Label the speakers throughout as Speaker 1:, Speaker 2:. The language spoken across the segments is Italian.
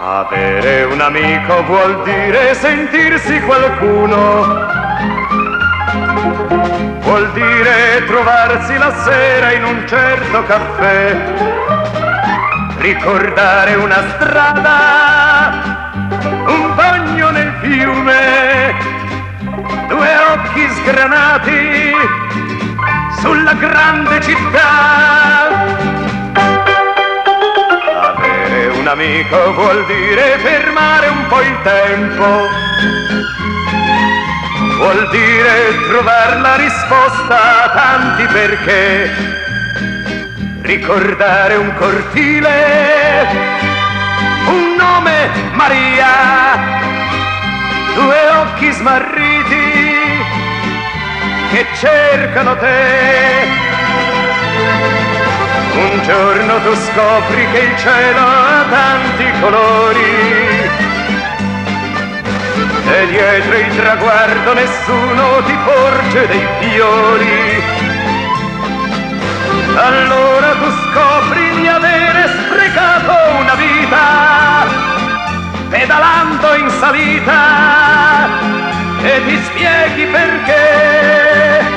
Speaker 1: Avere un amico vuol dire sentirsi qualcuno, vuol dire trovarsi la sera in un certo caffè, ricordare una strada, un bagno nel fiume, due occhi sgranati sulla grande città. Avere un amico vuol dire fermare un po' il tempo, vuol dire trovare la risposta a tanti perché, ricordare un cortile, un nome Maria, due occhi smarriti che cercano te. Un giorno tu scopri che il cielo ha tanti colori e dietro il traguardo nessuno ti porge dei fiori. Allora tu scopri di avere sprecato una vita pedalando in salita e ti spieghi perché.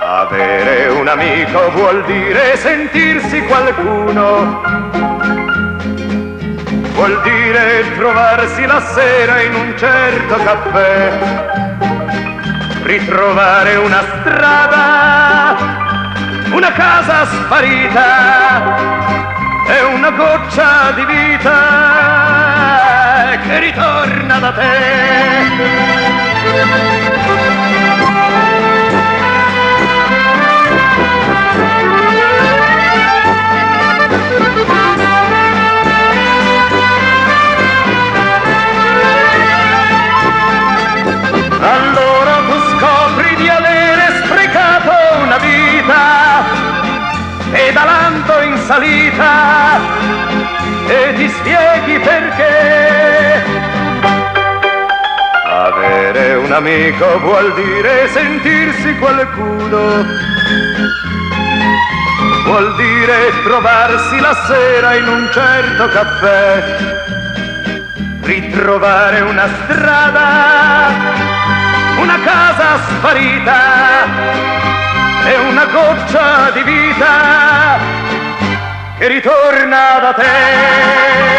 Speaker 1: Avere un amico vuol dire sentirsi qualcuno, vuol dire trovarsi la sera in un certo caffè, ritrovare una strada, una casa sparita e una goccia di vita che ritorna da te. Allora tu scopri di avere sprecato una vita pedalando in salita e ti spieghi perché. Avere un amico vuol dire sentirsi qualcuno, vuol dire trovarsi la sera in un certo caffè, ritrovare una strada, una casa sparita e una goccia di vita che ritorna da te.